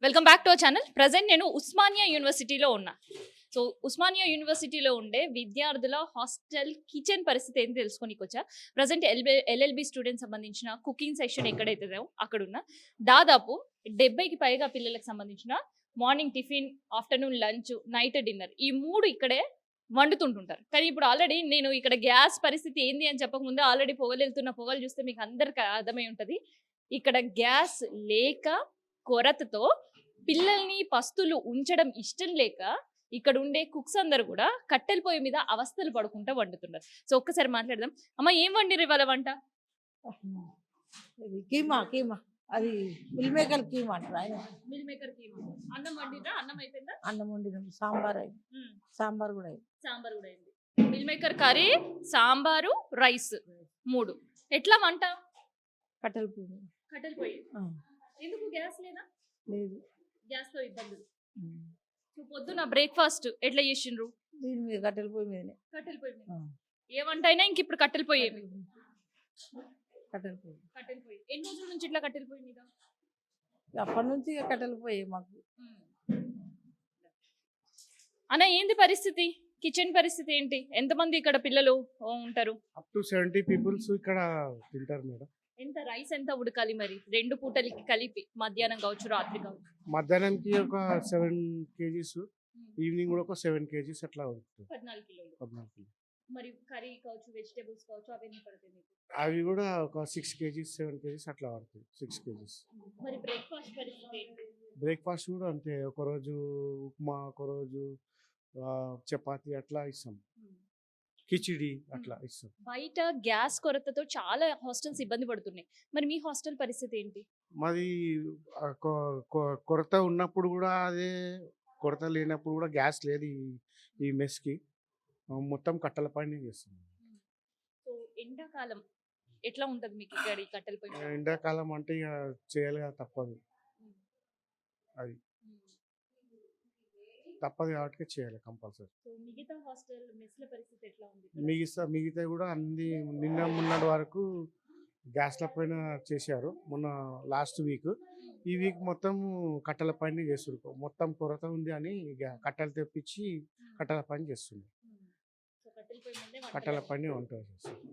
Welcome back to our channel. Present నేను ఉస్మానియా యూనివర్సిటీలో ఉన్నా. సో ఉస్మానియా యూనివర్సిటీలో ఉండే విద్యార్థుల హాస్టల్ కిచెన్ పరిస్థితి ఏంటి తెలుసుకోనికి వచ్చా. ప్రజెంట్ ఎల్ఎల్బి స్టూడెంట్స్ సంబంధించిన కుకింగ్ సెక్షన్ ఎక్కడైతే అక్కడ ఉన్న దాదాపు 70కి పైగా పిల్లలకు సంబంధించిన morning tiffin, afternoon lunch, night dinner ఈ 3 ఇక్కడే వండుతుంటుంటారు. కానీ ఇప్పుడు ఆల్రెడీ నేను ఇక్కడ గ్యాస్ పరిస్థితి ఏంది అని చెప్పకముందే ఆల్రెడీ పొగలు వెళ్తున్న పొగలు చూస్తే మీకు అందరికి అర్థమై ఉంటుంది. ఇక్కడ గ్యాస్ లేక కొరతతో పిల్లల్ని పస్తులు ఉంచడం ఇష్టం లేక ఇక్కడ ఉండే కుక్స్ అందరు కూడా కట్టెల పొయ్యి మీద అవస్థలు పడుకుంటా వండుతున్నారు. సో ఒక్కసారి మాట్లాడదాం. అమ్మ, ఏం వండిరు ఇవాళ వంట? ఇది కీమా కీమా అది మిల్ మేకర్ కీమా అంటారు ఆయన. Meal maker keema. అన్నం వండిరా? అన్నం అయిపోయిందా? అన్నం వండినాం, సాంబార్ అయింది, సాంబార్ కూడా అయింది. సాంబార్ కూడా అయింది. Meal maker curry, sambar, rice 3. ఎట్లా వంట? కట్టెల పొయ్యి కట్టెల పొయ్యి. ఎందుకు గ్యాస్ లేదా? లేదు, గ్యాస్ తో ఇబ్బందులు. సో పొద్దున బ్రేక్ఫాస్ట్ ఎట్లా చేసిండ్రు? దీని మీద కట్టెల పొయ్యి మీదనే. కట్టెల పొయ్యి మీద. ఏ వంట అయినా ఇంక ఇప్పుడు కట్టెల పొయ్యి. కట్టెల పొయ్యి. కట్టెల పొయ్యి. ఎన్ని రోజుల నుంచి ఇట్లా కట్టెల పొయ్యి మీద? అప్పటి నుంచి ఇక కట్టెల పొయ్యి మాకు. అన్న, ఏంది పరిస్థితి? కిచెన్ పరిస్థితి ఏంటి? ఎంతమంది ఇక్కడ పిల్లలు ఉంటారు? అప్ టు 70 పీపుల్స్ ఇక్కడ తింటారు మేడం. ఎంత రైస్ ఎంత ఉడకాలి మరి 2 పూటలకి కలిపి, మధ్యాహ్నం కావచ్చు రాత్రి కావచ్చు? మధ్యాహ్నానికి ఒక 7 kgs, ఈవినింగ్ కూడా ఒక 7 kgs అట్లా ఉంటుంది. 14 కిలోలు. 14 కిలో. మరి కర్రీ కావచ్చు, వెజిటేబుల్స్ కావచ్చు, అవన్నీ పడతాయి మీకు? అవి కూడా ఒక 6 kgs 7 kgs అట్లా పడుతుంది. 6 kgs. మరి బ్రేక్ఫాస్ట్ పరిస్థితి ఏంటి? బ్రేక్ఫాస్ట్ కూడా అంతే, ఒకరోజు ఉప్మా, ఒకరోజు చపాతి అట్లా ఇస్తాం, కిచిడి అట్లా ఇస్తాం. బయట గ్యాస్ కొరతతో చాలా హాస్టల్స్ ఇబ్బంది పడుతున్నాయి. మరి మీ హాస్టల్ పరిస్థితి ఏంటి? మాది కొరత ఉన్నప్పుడు కూడా అదే, కొరత లేనప్పుడు కూడా గ్యాస్ లేదు ఈ మెస్కి. మొత్తం కట్టెల పైన చేస్తాం. సో ఎండాకాలం ఎట్లా ఉంటది మీకు ఇక్కడ ఈ కట్టెల పొయ్యి? ఎండాకాలం అంటే ఇక చేయాలి కదా, తప్పదు. అది తప్పదు కాబట్టి చేయాలి కంపల్సరీ. సో మిగతా హాస్టల్ మెస్ల పరిస్థితి ఎట్లా ఉంది? మిగతా కూడా అన్ని మొన్నటి వరకు గ్యాస్ల పైన చేశారు. మొన్న లాస్ట్ వీక్, ఈ వీక్ మొత్తం కట్టెల పైన చేస్తున్నారు. మొత్తం కొరత ఉంది అని కట్టెలు తెప్పించి కట్టెల పైన చేస్తుంది. కట్టెల పైన వంట చేస్తుంది.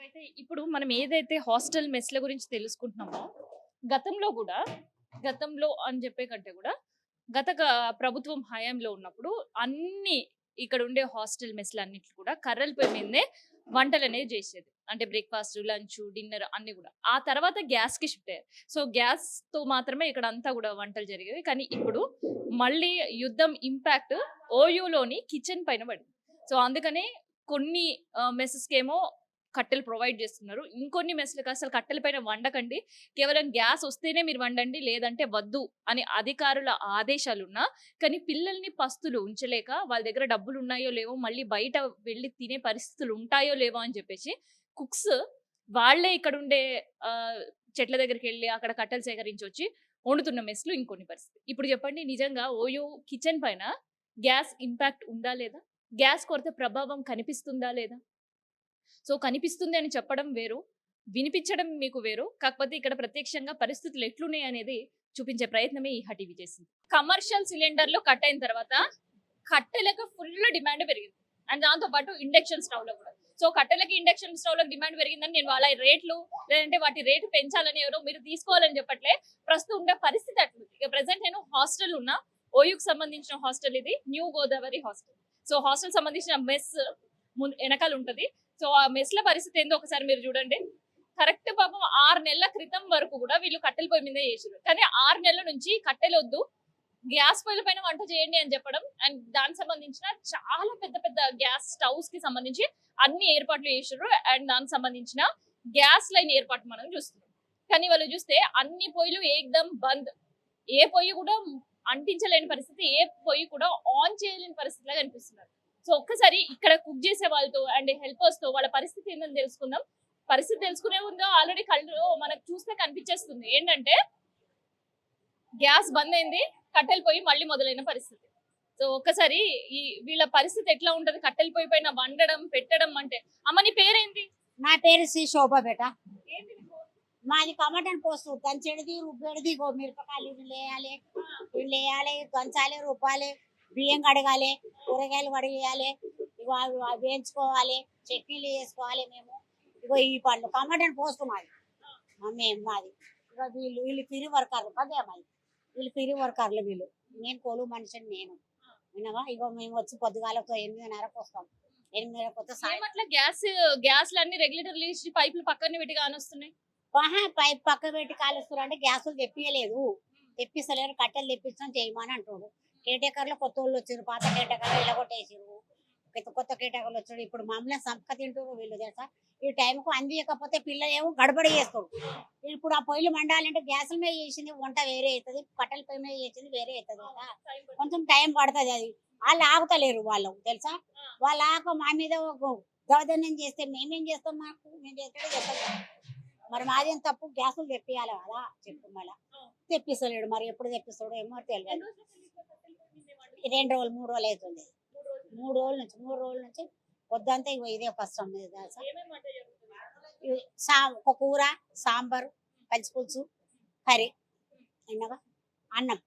అయితే ఇప్పుడు మనం ఏదైతే హాస్టల్ మెస్ల గురించి తెలుసుకుంటున్నామో, గతంలో అని చెప్పే కంటే కూడా గత ప్రభుత్వం హయాంలో ఉన్నప్పుడు అన్ని ఇక్కడ ఉండే హాస్టల్ మెస్లు అన్నిట్లు కూడా కర్రల పొయ్యి మీదనే వంటలు అనేది చేసేది. అంటే బ్రేక్ఫాస్ట్, లంచ్, డిన్నర్ అన్ని కూడా. ఆ తర్వాత గ్యాస్ కి షిఫ్ట్ అయ్యారు. సో గ్యాస్ తో మాత్రమే ఇక్కడ అంతా కూడా వంటలు జరిగేవి. కానీ ఇప్పుడు మళ్ళీ యుద్ధం ఇంపాక్ట్ ఓయూలోని కిచెన్ పైన పడింది. సో అందుకనే కొన్ని మెస్సెస్కి ఏమో కట్టెలు ప్రొవైడ్ చేస్తున్నారు. ఇంకొన్ని మెస్లకు అసలు కట్టెల పైన వండకండి, కేవలం గ్యాస్ వస్తేనే మీరు వండండి, లేదంటే వద్దు అని అధికారుల ఆదేశాలున్నా కానీ పిల్లల్ని పస్తులు ఉంచలేక వాళ్ళ దగ్గర డబ్బులు ఉన్నాయో లేవో, మళ్ళీ బయట వెళ్ళి తినే పరిస్థితులు ఉంటాయో లేవో అని చెప్పేసి కుక్స్ వాళ్లే ఇక్కడ ఉండే చెట్ల దగ్గరికి వెళ్ళి అక్కడ కట్టెలు సేకరించి వచ్చి వండుతున్న మెస్లు ఇంకొన్ని పరిస్థితి. ఇప్పుడు చెప్పండి, నిజంగా ఓయో కిచెన్ పైన గ్యాస్ ఇంపాక్ట్ ఉందా లేదా? గ్యాస్ కొరత ప్రభావం కనిపిస్తుందా లేదా? సో కనిపిస్తుంది అని చెప్పడం వేరు, వినిపించడం మీకు వేరు. కాకపోతే ఇక్కడ ప్రత్యక్షంగా పరిస్థితులు ఎట్లున్నాయి అనేది చూపించే ప్రయత్నమే ఈ హటీవీ చేసింది. కమర్షియల్ సిలిండర్లు కట్ అయిన తర్వాత కట్టెలకు ఫుల్ డిమాండ్ పెరిగింది. అండ్ దాంతో పాటు ఇండక్షన్ స్టవ్ లో కూడా. సో కట్టెలకి, ఇండక్షన్ స్టవ్ లకు డిమాండ్ పెరిగిందని నేను వాళ్ళ రేట్లు లేదంటే వాటి రేటు పెంచాలని ఎవరో మీరు తీసుకోవాలని చెప్పట్లే. ప్రస్తుతం ఉండే పరిస్థితి అట్లుంది. ఇక ప్రెసెంట్ నేను హాస్టల్ ఉన్నా, ఓయూకి సంబంధించిన హాస్టల్ ఇది, new Godavari hostel. So hostel సంబంధించిన మెస్ వెనకాల ఉంటది. సో ఆ మెస్ల పరిస్థితి ఏందో ఒకసారి మీరు చూడండి. కరెక్ట్ పాపం 6 నెలల క్రితం వరకు కూడా వీళ్ళు కట్టెల పొయ్యి మీద చేసారు. కానీ 6 నెలల నుంచి కట్టెలు వద్దు, గ్యాస్ పొయ్యిల పైన వంట చేయండి అని చెప్పడం, అండ్ దానికి సంబంధించిన చాలా పెద్ద పెద్ద గ్యాస్ స్టవ్స్ కి సంబంధించి అన్ని ఏర్పాట్లు చేసారు. అండ్ దానికి సంబంధించిన గ్యాస్ లైన్ ఏర్పాటు మనం చూస్తున్నాం. కానీ వాళ్ళు చూస్తే అన్ని పొయ్యిలు ఏకదం బంద్, ఏ పొయ్యి కూడా అంటించలేని పరిస్థితి, ఏ పొయ్యి కూడా ఆన్ చేయలేని పరిస్థితిలా కనిపిస్తున్నారు. సో ఒక్కసారి ఇక్కడ కుక్ చేసే వాళ్ళతో అండ్ హెల్పర్స్ తో వాళ్ళ పరిస్థితి ఏంటని తెలుసుకుందాం. పరిస్థితి తెలుసుకునే ముందు ఆల్రెడీ కళ్ళు మనకు చూస్తే కనిపించేస్తుంది ఏంటంటే గ్యాస్ బంద్ అయింది, కట్టెల పొయ్యి మళ్ళీ మొదలైన పరిస్థితి. సో ఒక్కసారి ఈ వీళ్ళ పరిస్థితి ఎట్లా ఉంటది కట్టెల పొయ్యి పైన వండడం పెట్టడం అంటే. అమ్మ, నీ పేరేంటి? నా పేరు శ్రీ శోభ బేట. ఏంటి మాది కమటన్ పోస్ట్ దంచెడిది రుబ్బేడిది మిరపకాయలు ఇవి వేయాలి దంచాలి రుబ్బాలి బియ్యం కడగాలి కూరగాయలు కడిగేయాలి ఇగో అవి వేయించుకోవాలి చట్నీలు వేసుకోవాలి మేము ఇగో ఈ పండ్లు కమటన్ పోస్ట్ మాది ఇగో వీళ్ళు పిరి వర్కర్లు అదే మాది వీళ్ళు పిరి వర్కర్లు వీళ్ళు నేను కొలువు మనిషిని నేను వినవా ఇగో మేము వచ్చి పొద్దుగాలతో 8:30కు వస్తాం 8:30కు వస్తే సాయంత్రం అట్లా గ్యాస్లు అన్ని రెగ్యులేటర్లు ఇచ్చి పైపులు పక్కనే పెట్టి కానొస్తున్నాయి. పైప్ పక్క పెట్టి కాలుస్తారు అంటే గ్యాసులు తెప్పియలేదు తెప్పిస్తలేరు కట్టెలు తెప్పించడం చేయమని అంటుండ్రు కేటేకర్లు కొత్త వాళ్ళు వచ్చారు పాత కేటకర్లు ఇళ్ళగొట్టేసారు కొత్త కేటకర్లు వచ్చారు ఇప్పుడు మమ్మల్ని సంపక తింటారు వీళ్ళు తెలుసా ఈ టైంకు అందియకపోతే పిల్లలు ఏమో గడబడి చేస్తారు ఇప్పుడు ఆ పొయ్యిలు మండాలంటే గ్యాసుల మీద చేసింది వంట వేరే అవుతుంది కట్టెల పొయ్యి మీద చేసింది వేరే అవుతుంది కదా కొంచెం టైం పడుతుంది అది వాళ్ళు ఆగుతలేరు వాళ్ళు తెలుసా వాళ్ళు ఆక మా మీద దౌర్జన్యం చేస్తే మేమేం చేస్తాం మేము చేస్తే చెప్పాలి మరి మాదేం తప్పు గ్యాసులు తెప్పియాలి కదా చెప్పు మళ్ళీ తెప్పిస్తలేడు మరి ఎప్పుడు తెప్పిస్తాడో ఏమో తెలియదు 2 రోజులు 3 రోజులు అవుతుంది 3 రోజుల నుంచి పొద్దంతా ఇగో ఇదే కష్టం ఒక కూర సాంబారు పచ్చిపులుసు కర్రీ అయినగా అన్నం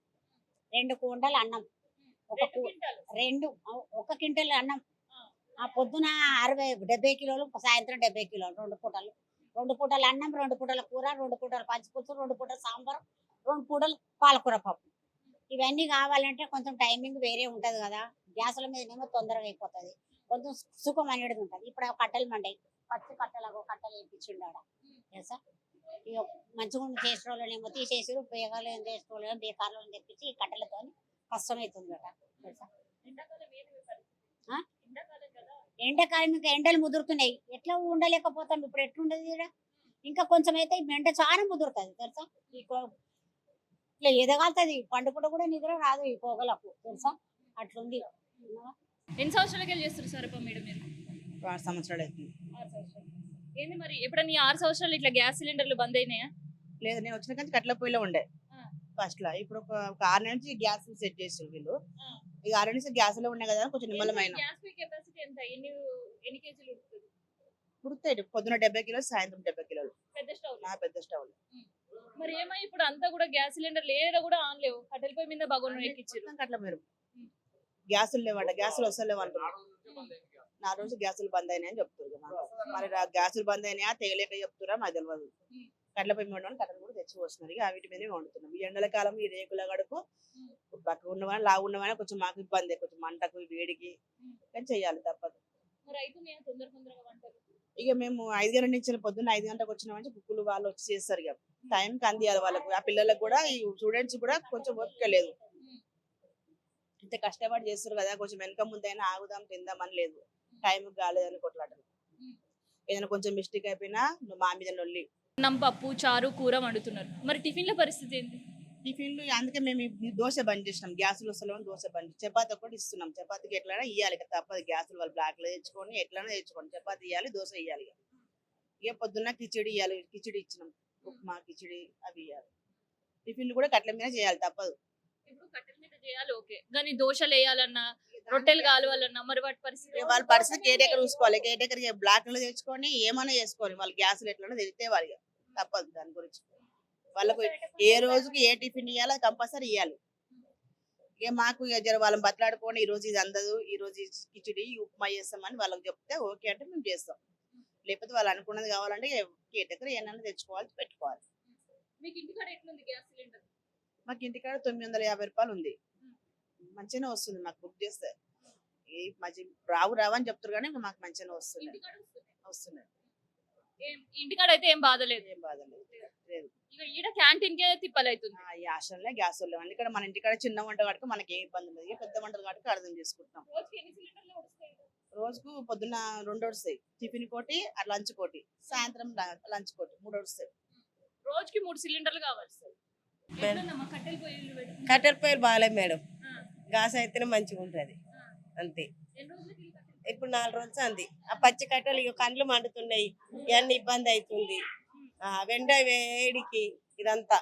2 కుండలు అన్నం ఒక క్వింటల్ అన్నం ఆ పొద్దున 60-70 కిలోలు సాయంత్రం 70 కిలోలు 2 పూటలు అన్నం 2 పూటల కూర 2 పూటల పచ్చిపులుసు 2 పూటల సాంబార్ 2 పూటలు పాలకూర పప్పు ఇవన్నీ కావాలంటే కొంచెం టైమింగ్ వేరే ఉంటది కదా గ్యాసుల మీదనేమో తొందరగా అయిపోతుంది కొంచెం సుఖం అనేది ఉంటుంది ఇప్పుడు ఆ కట్టెలు మండాయి పచ్చి కట్టెలు వేయించిండు ఆడ తెలుసా ఇక మంచిగా చేసిన వాళ్ళనేమో తీసేసారు బేగాలు ఏం చేసిన వాళ్ళు బేకార్లను తెప్పించి ఈ కట్టెలతో కష్టమవుతుంది కదా తెలుసా ఎండాకాలం ఇంకా ఎండలు ముదురుతున్నాయి ఎట్లా ఉండలేకపోతాం ఇప్పుడు ఎట్లుండదు ఇక్కడ ఇంకా కొంచెం అయితే ఎండ చాలా ముదురుతుంది తెలుసా ఇట్లా ఎదగాలుతుంది పండుగ కూడా నిద్ర రాదు ఈ పొగలకు తెలుసా అట్లుంది ఎన్ని సంవత్సరాలకి వెళ్ళి చేస్తారు సార్ మేడం మీరు 6 సంవత్సరాలు అవుతుంది 6 సంవత్సరాలు ఏంది మరి ఎప్పుడన్నా ఈ 6 సంవత్సరాలు ఇట్లా గ్యాస్ సిలిండర్లు బంద్ అయినాయా? లేదు నేను వచ్చిన కానీ కట్ల పొయ్యిలో ఉండే ఫస్ట్ లో ఇప్పుడు ఒక 6 నెలల నుంచి గ్యాస్ సెట్ చేస్తారు వీళ్ళు ఇక 6 నుంచి గ్యాస్ లో ఉన్నాయి కదా కొంచెం నిమ్మలమైన గ్యాస్ కెపాసిటీ ఎంత ఎన్ని కేజీలు ఉడుకుతుంది? ఉడుకుతాయి పొద్దున 70 కిలోలు సాయంత్రం 70 కిలోలు పెద్ద స్టవ్ పెద్ద స్టవ్ మరి ఏమై ఇప్పుడు అంతా కూడా గ్యాస్ సిలిండర్ లేదా కూడా ఆన్ లేవు కట్టెల పొయ్యి మీద బగోన్ ఎక్కించారు కట్ల మీరు గ్యాసులు లేవంట గ్యాసులు వస్తలేవు అంటున్నారు 4 రోజులు గ్యాసులు బంద్ అయినాయి అని చెప్తున్నారు మరి గ్యాసులు బంద్ అయినాయా తెగలేక చెప్తున్నా మాకు తెలియదు కట్ల పొయ్యి వండడం కట్టెలు కూడా తెచ్చి వస్తున్నారు ఇక వీటి మీదనే వండుతున్నాం ఈ ఎండల కాలం ఈ రేకుల గడుపు పక్క ఉన్నవాని లావు ఉన్నవాని కొంచెం మాకు ఇబ్బంది కొంచెం మంటకు వేడికి కానీ చెయ్యాలి తప్పదు ఇక మేము 5 గంటల నుంచి పొద్దున్న 5 గంటలకు వచ్చిన మంచి కుక్కులు వాళ్ళు వచ్చి చేస్తారు ఇక టైంకి అందియాలి వాళ్ళకు ఆ పిల్లలకు కూడా ఈ స్టూడెంట్స్ కూడా కొంచెం ఓపిక లేదు ఇంత కష్టపడి చేస్తారు కదా కొంచెం వెనక ముందైనా ఆగుదాం తిందామని లేదు టైం కాలేదని కొట్లాడరు ఏదైనా కొంచెం మిస్టేక్ అయిపోయినా మా మీద నొల్లి అన్నం పప్పు చారు కూర వండుతున్నారు మరి టిఫిన్ల పరిస్థితి ఏంటి? టిఫిన్లు అందుకే మేము ఈ దోశ బంద్ చేసినాం గ్యాసులు వస్తలేమని దోశ బంద్ చపాతి ఒకటి ఇస్తున్నాం చపాతీకి ఎట్లైనా ఇవ్వాలి తప్పదు గ్యాసులు వాళ్ళు బ్లాక్ లో తెచ్చుకొని ఎట్లైనా తెచ్చుకోండి చపాతి ఇవ్వాలి దోశ ఇవ్వాలి ఇక పొద్దున్న కిచిడి ఇవ్వాలి కిచిడి ఇచ్చినాం ఉప్మా కిచిడి అవి ఇవ్వాలి టిఫిన్లు కూడా కట్ల మీద చేయాలి తప్పదు ఇప్పుడు కట్టెల మీద చేయాలి ఓకే కానీ దోశలు వేయాలన్నా రొట్టెలు కావాలన్నా మరి వాటి పరిస్థితి వాళ్ళ పరిస్థితి కేటేకర్ చూసుకోవాలి కేటేకర్ బ్లాక్ లో తెచ్చుకొని ఏమైనా చేసుకోవాలి వాళ్ళు గ్యాసులు ఎట్లైనా తెలితే వాళ్ళు తప్పదు దాని గురించి వాళ్ళకు ఏ రోజుకి ఏ టిఫిన్ ఇవ్వాలో కంపల్సరీ ఇవ్వాలి ఇక మాకు ఇక వాళ్ళని బతలాడుకొని ఈ రోజు ఇది అందదు ఈ రోజు కిచిడి ఉప్మా చేస్తామని వాళ్ళకి చెప్తే ఓకే అంటే మేము చేస్తాం లేకపోతే వాళ్ళు అనుకున్నది కావాలంటే కేటకర్ ఏమన్నా తెచ్చుకోవాలి పెట్టుకోవాలి మీకు ఇంటికాడ ఎట్లుంది గ్యాస్ సిలిండర్? మాకు ఇంటికాడ 950 రూపాయలు ఉంది మంచిగానే వస్తుంది మాకు బుక్ చేస్తే మంచి రావని చెప్తారు కానీ మాకు మంచిగానే వస్తున్నాయి ఇంటికాడ అయితే ఏం బాధ లేదు ఇక ఈడ క్యాంటీన్ కే తిప్పలు అవుతుంది ఈ హాస్టల్లో గ్యాస్ లేవు ఇక్కడ మన ఇంటికాడ చిన్న వంట కాబట్టి మనకి ఏం ఇబ్బంది ఉండదు పెద్ద వంటలు కాబట్టి అర్థం చేసుకుంటాం రోజుకు పొద్దున్న 2 వస్తాయి టిఫిన్ కోటి లంచ్ కోటి సాయంత్రం లంచ్ కోటి 3 వస్తాయి రోజుకి 3 సిలిండర్లు కావాలి సార్ కట్టెల పొయ్యిలు బాగాలేదు మేడం గ్యాస్ అయితేనే మంచిగా ఉంటుంది అంతే ఇప్పుడు 4 రోజులు అంది ఆ పచ్చి కట్టెలు ఇక కండ్లు మండుతున్నాయి ఇవన్నీ ఇబ్బంది అవుతుంది వెండ వేడికి ఇదంతా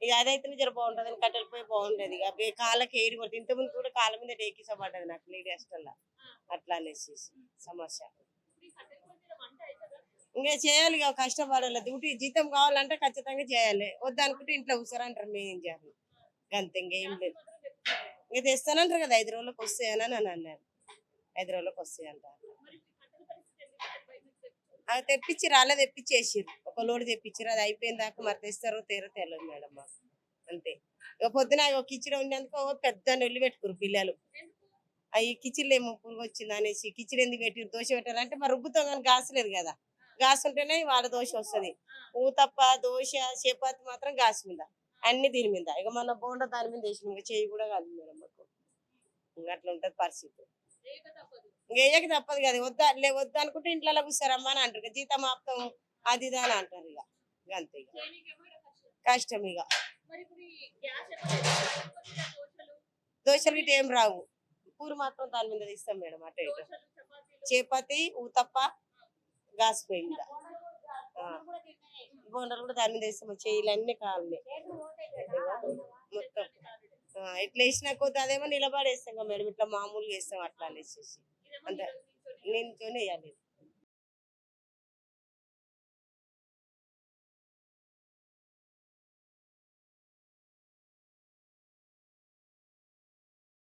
ఇక అదైతేనే జర బాగుంటుంది కట్టెల పొయ్యి బాగుంటది ఇక కాళ్ళకి ఏడి కొడుతుంది ఇంతకుముందు కూడా కాళ్ళ మీద డేకిసపడ్డది నాకు లేడీ హాస్టల్లో అట్లా అనేసి సమస్య ఇంకా చేయాలి ఇక కష్టపడాలి డ్యూటీ జీతం కావాలంటే ఖచ్చితంగా చేయాలి వద్దనుకుంటే ఇంట్లో కూర్చోరంటారు మేము ఏం చేయాలి అంతే ఇంకేం లేదు ఇంకా తెస్తానంటారు కదా 5 రోజులకు వస్తాయని అని అన్నారు 5 రోజులకు వస్తాయి అంటారు అది తెప్పించి రాలే తెప్పించేసిర్రు ఒక లోడ్ తెప్పించారు అది అయిపోయిన దాకా మరి తెస్తారో తెలియదు మేడం మాకు అంతే ఇక పొద్దున ఒక కిచిడి ఉండేందుకు పెద్ద నొల్లి పెట్టుకురు పిల్లలు అవి కిచిళ్ళు ఏమో పురుగు వచ్చింది అనేసి కిచిడి ఎందుకు పెట్టి దోశ పెట్టాలంటే మరి రుబ్బుతాం కానీ గాస్ లేదు కదా గాస్ ఉంటేనే వాళ్ళ దోశ వస్తుంది ఊతప్ప దోశ చపాతి మాత్రం గాస్ మీద అన్ని దీని మీద ఇక మన బోండా దాని మీద వేసిన ఇంకా చేయి కూడా కాదు మేడం మాకు ఇంకా అట్లా ఉంటది పరిస్థితి ఇంకా వేయక తప్పదు కదా వద్దు అనుకుంటే ఇంట్లో కూర్చారమ్మా అని అంటారు జీతం ఆపుతాం అది ఇది అని అంటారు ఇక అంతే ఇక కష్టం ఇక దోశలు ఇటు ఏం రావు పూరి మాత్రం దాని మీద తీస్తాం మేడం అటు ఇటు చపాతి ఊతప్ప గాస్ పొయ్యి మీద బోండాలు కూడా దాని మీద వేస్తాం చేయిలు అన్ని కావాలి మొత్తం ఇట్లా వేసిన కొద్ది అదేమో నిలబడేస్తాం కదా మేడం ఇట్లా మామూలుగా వేస్తాం అట్లా అనేసి అంతే నించొని వేయాలి